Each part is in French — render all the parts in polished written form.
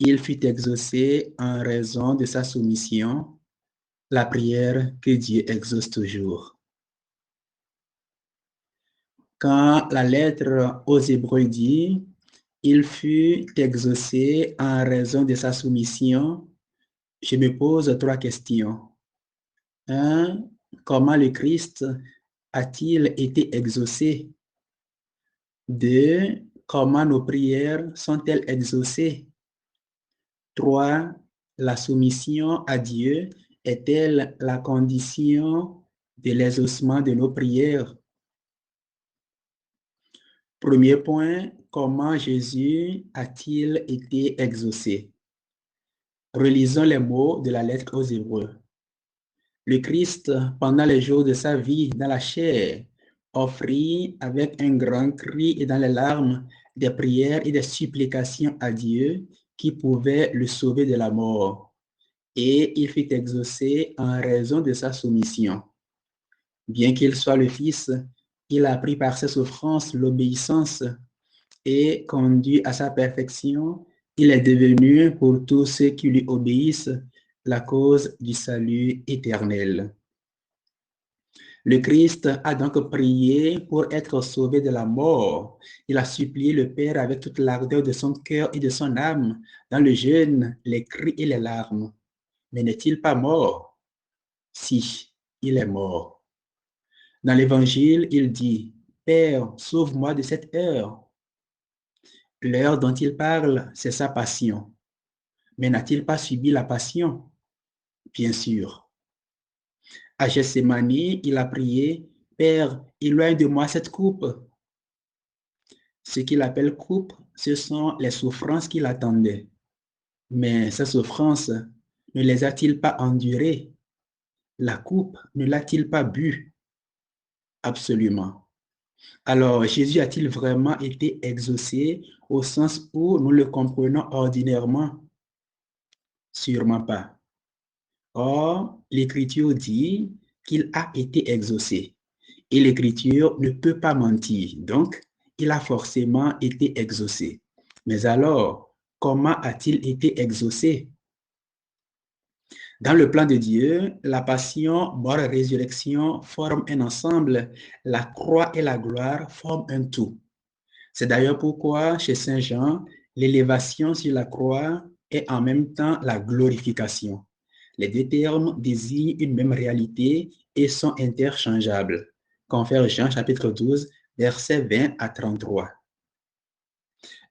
il fut exaucé en raison de sa soumission, la prière que Dieu exauce toujours. Quand la lettre aux Hébreux dit « il fut exaucé en raison de sa soumission », je me pose trois questions. 1. Comment le Christ a-t-il été exaucé? 2. Comment nos prières sont-elles exaucées? 3. La soumission à Dieu est-elle la condition de l'exaucement de nos prières? Premier point, comment Jésus a-t-il été exaucé? Relisons les mots de la lettre aux Hébreux. Le Christ, pendant les jours de sa vie dans la chair, offrit avec un grand cri et dans les larmes des prières et des supplications à Dieu qui pouvait le sauver de la mort. Et il fut exaucé en raison de sa soumission. Bien qu'il soit le Fils, il a pris par ses souffrances l'obéissance et conduit à sa perfection. Il est devenu pour tous ceux qui lui obéissent la cause du salut éternel. Le Christ a donc prié pour être sauvé de la mort. Il a supplié le Père avec toute l'ardeur de son cœur et de son âme, dans le jeûne, les cris et les larmes. Mais n'est-il pas mort? Si, il est mort. Dans l'Évangile, il dit, « Père, sauve-moi de cette heure. » L'heure dont il parle, c'est sa passion. Mais n'a-t-il pas subi la passion? Bien sûr. À Gethsémani, il a prié, « Père, éloigne de moi cette coupe. » Ce qu'il appelle coupe, ce sont les souffrances qui l'attendaient. Mais ces souffrances ne les a-t-il pas endurées? La coupe ne l'a-t-il pas bu? Absolument. Alors, Jésus a-t-il vraiment été exaucé au sens où nous le comprenons ordinairement? Sûrement pas. Or, l'Écriture dit qu'il a été exaucé. Et l'Écriture ne peut pas mentir. Donc, il a forcément été exaucé. Mais alors, comment a-t-il été exaucé? Dans le plan de Dieu, la passion, mort et résurrection forment un ensemble. La croix et la gloire forment un tout. C'est d'ailleurs pourquoi, chez Saint Jean, l'élévation sur la croix est en même temps la glorification. Les deux termes désignent une même réalité et sont interchangeables. Confère Jean chapitre 12, versets 20 à 33.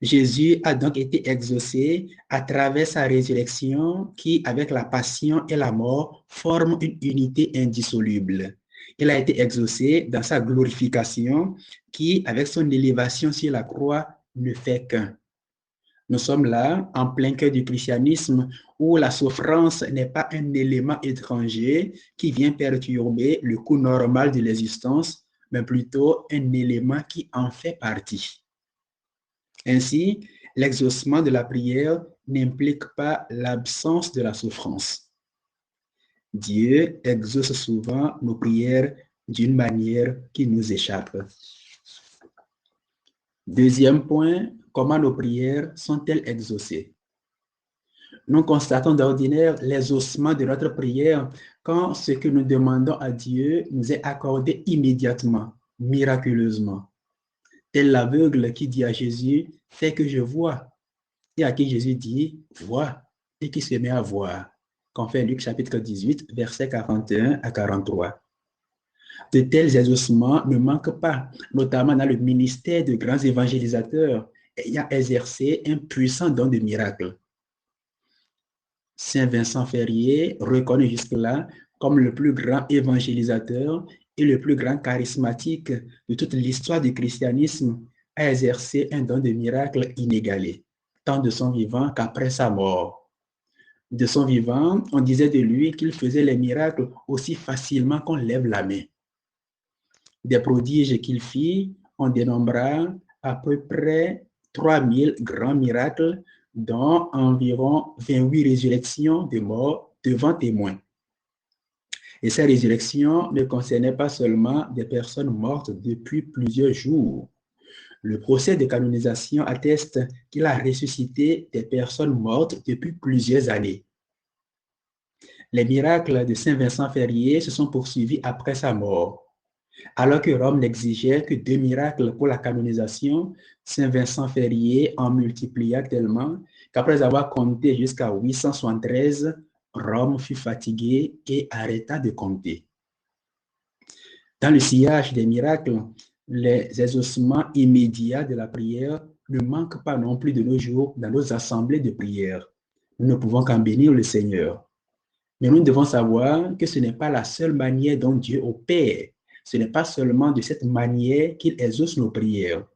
Jésus a donc été exaucé à travers sa résurrection qui, avec la passion et la mort, forme une unité indissoluble. Il a été exaucé dans sa glorification qui, avec son élévation sur la croix, ne fait qu'un. Nous sommes là, en plein cœur du christianisme, où la souffrance n'est pas un élément étranger qui vient perturber le cours normal de l'existence, mais plutôt un élément qui en fait partie. Ainsi, l'exaucement de la prière n'implique pas l'absence de la souffrance. Dieu exauce souvent nos prières d'une manière qui nous échappe. Deuxième point, comment nos prières sont-elles exaucées? Nous constatons d'ordinaire l'exaucement de notre prière quand ce que nous demandons à Dieu nous est accordé immédiatement, miraculeusement. Tel l'aveugle qui dit à Jésus, « Fais que je vois », et à qui Jésus dit, « Vois », et qui se met à voir. Confère Luc chapitre 18, versets 41 à 43. De tels exaucements ne manquent pas, notamment dans le ministère de grands évangélisateurs ayant exercé un puissant don de miracle. Saint Vincent Ferrier, reconnu jusque-là comme le plus grand évangélisateur et le plus grand charismatique de toute l'histoire du christianisme, a exercé un don de miracle inégalé, tant de son vivant qu'après sa mort. De son vivant, on disait de lui qu'il faisait les miracles aussi facilement qu'on lève la main. Des prodiges qu'il fit, on dénombra à peu près 3000 grands miracles, dont environ 28 résurrections de morts devant témoins. Et ces résurrections ne concernaient pas seulement des personnes mortes depuis plusieurs jours. Le procès de canonisation atteste qu'il a ressuscité des personnes mortes depuis plusieurs années. Les miracles de Saint Vincent Ferrier se sont poursuivis après sa mort. Alors que Rome n'exigeait que 2 miracles pour la canonisation, Saint Vincent Ferrier en multiplia tellement qu'après avoir compté jusqu'à 873, Rome fut fatiguée et arrêta de compter. Dans le sillage des miracles, les exaucements immédiats de la prière ne manquent pas non plus de nos jours dans nos assemblées de prière. Nous ne pouvons qu'en bénir le Seigneur. Mais nous devons savoir que ce n'est pas la seule manière dont Dieu opère. Ce n'est pas seulement de cette manière qu'il exauce nos prières.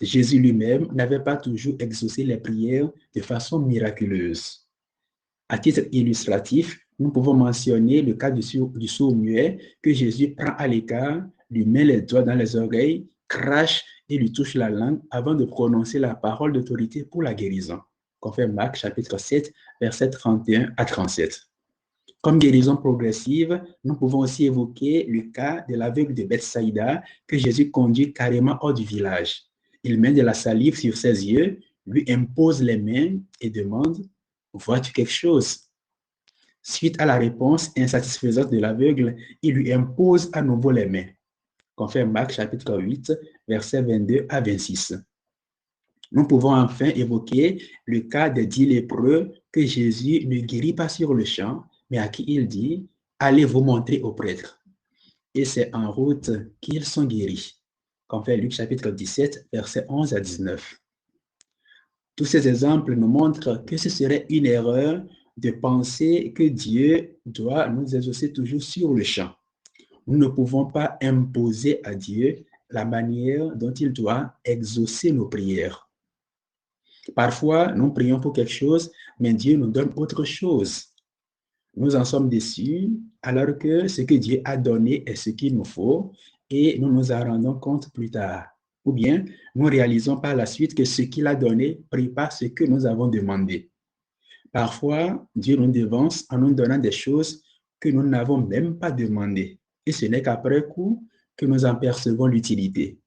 Jésus lui-même n'avait pas toujours exaucé les prières de façon miraculeuse. À titre illustratif, nous pouvons mentionner le cas du sourd-muet que Jésus prend à l'écart, lui met les doigts dans les oreilles, crache et lui touche la langue avant de prononcer la parole d'autorité pour la guérison. Confère Marc chapitre 7, versets 31 à 37. Comme guérison progressive, nous pouvons aussi évoquer le cas de l'aveugle de Bethsaïda que Jésus conduit carrément hors du village. Il met de la salive sur ses yeux, lui impose les mains et demande « Vois-tu quelque chose ?» Suite à la réponse insatisfaisante de l'aveugle, il lui impose à nouveau les mains. Confère Marc chapitre 8, versets 22 à 26. Nous pouvons enfin évoquer le cas des 10 lépreux que Jésus ne guérit pas sur le champ, mais à qui il dit « Allez vous montrer au prêtre ». Et c'est en route qu'ils sont guéris. Confère Luc chapitre 17, versets 11 à 19. Tous ces exemples nous montrent que ce serait une erreur de penser que Dieu doit nous exaucer toujours sur le champ. Nous ne pouvons pas imposer à Dieu la manière dont il doit exaucer nos prières. Parfois, nous prions pour quelque chose, mais Dieu nous donne autre chose. Nous en sommes déçus, alors que ce que Dieu a donné est ce qu'il nous faut, et nous nous en rendons compte plus tard. Ou bien, nous réalisons par la suite que ce qu'il a donné prépare ce que nous avons demandé. Parfois, Dieu nous devance en nous donnant des choses que nous n'avons même pas demandées. Et ce n'est qu'après coup que nous en percevons l'utilité.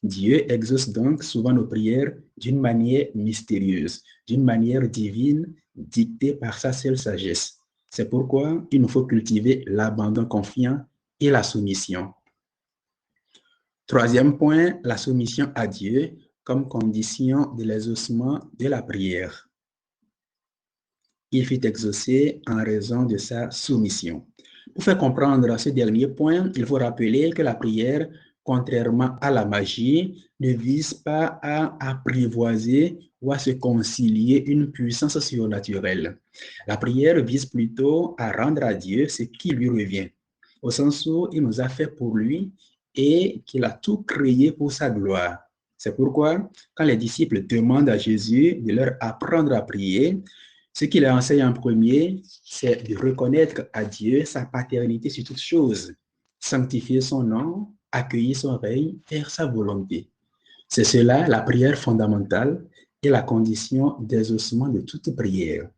Dieu exauce donc souvent nos prières d'une manière mystérieuse, d'une manière divine, dictée par sa seule sagesse. C'est pourquoi il nous faut cultiver l'abandon confiant et la soumission. Troisième point, la soumission à Dieu comme condition de l'exaucement de la prière. Il fut exaucé en raison de sa soumission. Pour faire comprendre ce dernier point, il faut rappeler que la prière, contrairement à la magie, ne vise pas à apprivoiser ou à se concilier une puissance surnaturelle. La prière vise plutôt à rendre à Dieu ce qui lui revient, au sens où il nous a fait pour lui et qu'il a tout créé pour sa gloire. C'est pourquoi, quand les disciples demandent à Jésus de leur apprendre à prier, ce qu'il leur enseigne en premier, c'est de reconnaître à Dieu sa paternité sur toutes choses, sanctifier son nom, accueillir son règne, faire sa volonté. C'est cela la prière fondamentale et la condition d'exaucement de toute prière.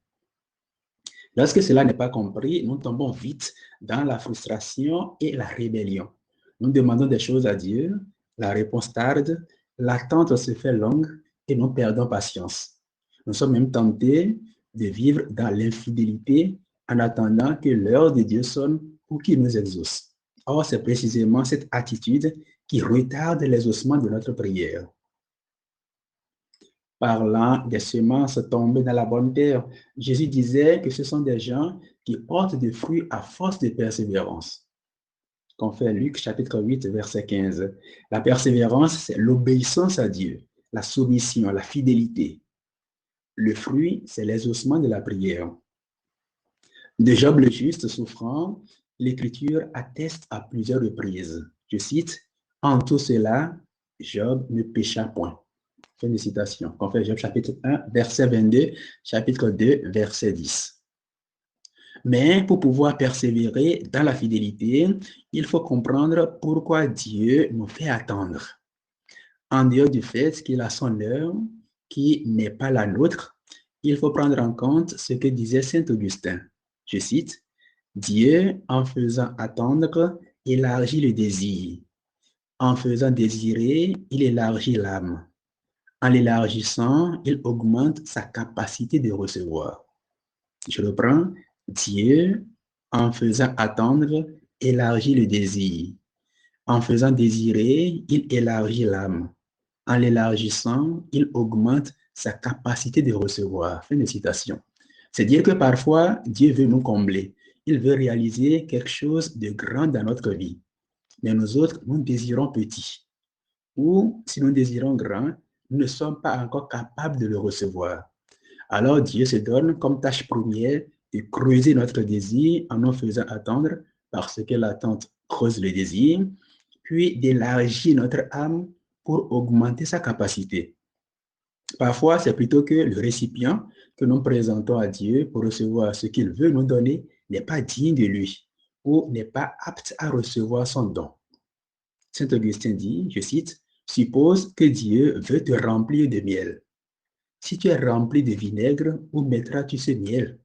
Lorsque cela n'est pas compris, nous tombons vite dans la frustration et la rébellion. Nous demandons des choses à Dieu, la réponse tarde, l'attente se fait longue et nous perdons patience. Nous sommes même tentés de vivre dans l'infidélité en attendant que l'heure de Dieu sonne ou qu'il nous exauce. Or, c'est précisément cette attitude qui retarde l'exaucement de notre prière. Parlant des semences tombées dans la bonne terre, Jésus disait que ce sont des gens qui portent des fruits à force de persévérance. Confère Luc chapitre 8, verset 15. La persévérance, c'est l'obéissance à Dieu, la soumission, la fidélité. Le fruit, c'est l'exaucement de la prière. De Job le juste souffrant, l'Écriture atteste à plusieurs reprises. Je cite, « En tout cela, Job ne pécha point. » Fin de citation. Confère Job chapitre 1, verset 22, chapitre 2, verset 10. Mais pour pouvoir persévérer dans la fidélité, il faut comprendre pourquoi Dieu nous fait attendre. En dehors du fait qu'il a son heure, qui n'est pas la nôtre, il faut prendre en compte ce que disait saint Augustin. Je cite, « Dieu, en faisant attendre, élargit le désir. En faisant désirer, il élargit l'âme. En l'élargissant, il augmente sa capacité de recevoir. Je reprends. Dieu, en faisant attendre, élargit le désir. En faisant désirer, il élargit l'âme. En l'élargissant, il augmente sa capacité de recevoir. Fin de citation. C'est dire que parfois, Dieu veut nous combler. Il veut réaliser quelque chose de grand dans notre vie. Mais nous autres, nous désirons petit. Ou si nous désirons grand, nous ne sommes pas encore capables de le recevoir. Alors Dieu se donne comme tâche première de creuser notre désir en nous faisant attendre parce que l'attente creuse le désir, puis d'élargir notre âme pour augmenter sa capacité. Parfois, c'est plutôt que le récipient que nous présentons à Dieu pour recevoir ce qu'il veut nous donner n'est pas digne de lui ou n'est pas apte à recevoir son don. Saint Augustin dit, je cite, « Suppose que Dieu veut te remplir de miel. Si tu es rempli de vinaigre, où mettras-tu ce miel?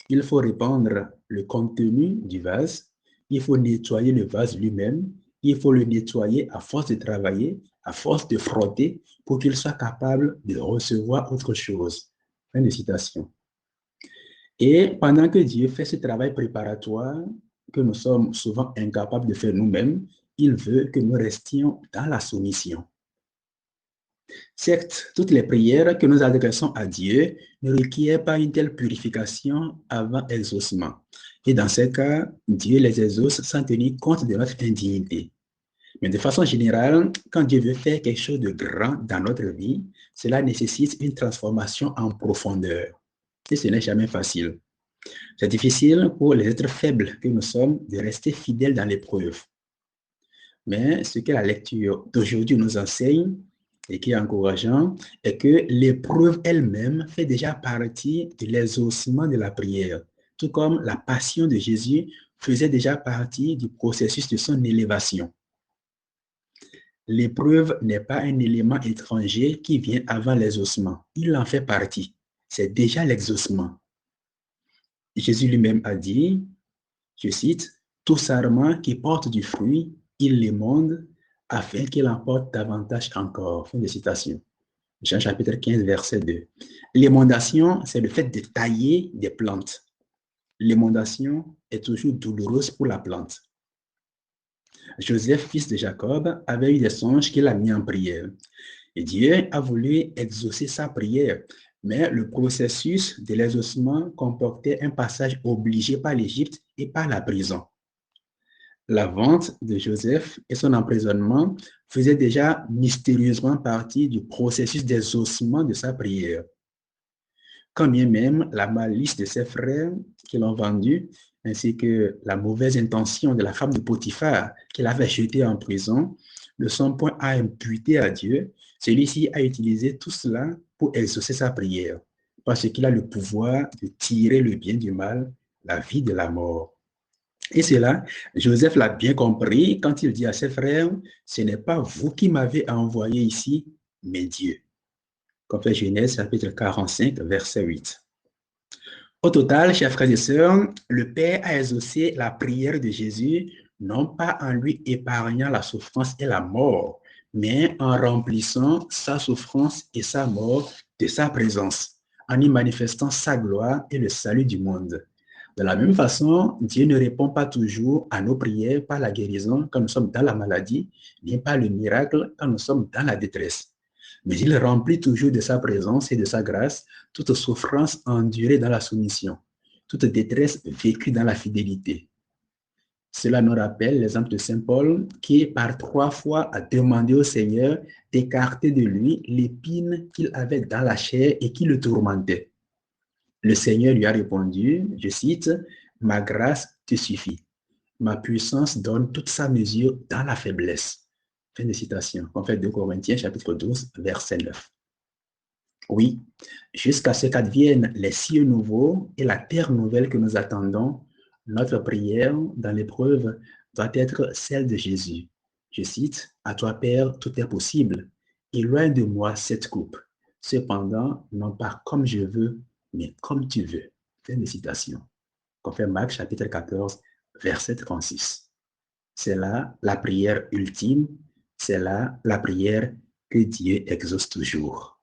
Il faut répandre le contenu du vase, il faut nettoyer le vase lui-même, il faut le nettoyer à force de travailler, à force de frotter, pour qu'il soit capable de recevoir autre chose. » Fin de citation. Et pendant que Dieu fait ce travail préparatoire, que nous sommes souvent incapables de faire nous-mêmes, il veut que nous restions dans la soumission. Certes, toutes les prières que nous adressons à Dieu ne requièrent pas une telle purification avant exaucement. Et dans ces cas, Dieu les exauce sans tenir compte de notre indignité. Mais de façon générale, quand Dieu veut faire quelque chose de grand dans notre vie, cela nécessite une transformation en profondeur. Et ce n'est jamais facile. C'est difficile pour les êtres faibles que nous sommes de rester fidèles dans l'épreuve. Mais ce que la lecture d'aujourd'hui nous enseigne et qui est encourageant est que l'épreuve elle-même fait déjà partie de l'exaucement de la prière, tout comme la passion de Jésus faisait déjà partie du processus de son élévation. L'épreuve n'est pas un élément étranger qui vient avant l'exaucement. Il en fait partie. C'est déjà l'exaucement. Jésus lui-même a dit, je cite, « Tout sarment qui porte du fruit, il l'émonde afin qu'il en porte davantage encore. » Fin de citation. Jean chapitre 15, verset 2. L'émondation, c'est le fait de tailler des plantes. L'émondation est toujours douloureuse pour la plante. Joseph, fils de Jacob, avait eu des songes qu'il a mis en prière. Et Dieu a voulu exaucer sa prière. Mais le processus de l'exaucement comportait un passage obligé par l'Égypte et par la prison. La vente de Joseph et son emprisonnement faisaient déjà mystérieusement partie du processus d'exaucement de sa prière. Quand bien même la malice de ses frères qui l'ont vendu, ainsi que la mauvaise intention de la femme de Potiphar qui l'avait jeté en prison, ne sont point à imputer à Dieu. Celui-ci a utilisé tout cela pour exaucer sa prière, parce qu'il a le pouvoir de tirer le bien du mal, la vie de la mort. Et cela, Joseph l'a bien compris quand il dit à ses frères, « Ce n'est pas vous qui m'avez envoyé ici, mais Dieu. » Comme fait Genèse, chapitre 45, verset 8. Au total, chers frères et sœurs, le Père a exaucé la prière de Jésus, non pas en lui épargnant la souffrance et la mort, mais en remplissant sa souffrance et sa mort de sa présence, en y manifestant sa gloire et le salut du monde. De la même façon, Dieu ne répond pas toujours à nos prières par la guérison quand nous sommes dans la maladie, ni par le miracle quand nous sommes dans la détresse. Mais il remplit toujours de sa présence et de sa grâce toute souffrance endurée dans la soumission, toute détresse vécue dans la fidélité. Cela nous rappelle l'exemple de Saint Paul qui, par 3 fois, a demandé au Seigneur d'écarter de lui l'épine qu'il avait dans la chair et qui le tourmentait. Le Seigneur lui a répondu, je cite, « Ma grâce te suffit. Ma puissance donne toute sa mesure dans la faiblesse. » Fin de citation. En fait, 2 Corinthiens, chapitre 12, verset 9. Oui, jusqu'à ce qu'adviennent les cieux nouveaux et la terre nouvelle que nous attendons, notre prière dans l'épreuve doit être celle de Jésus. Je cite, « À toi, Père, tout est possible. Éloigne de moi cette coupe. Cependant, non pas comme je veux, mais comme tu veux. » Fin de citation. Confère Marc, chapitre 14, verset 36. C'est là la prière ultime, C'est là la prière que Dieu exauce toujours.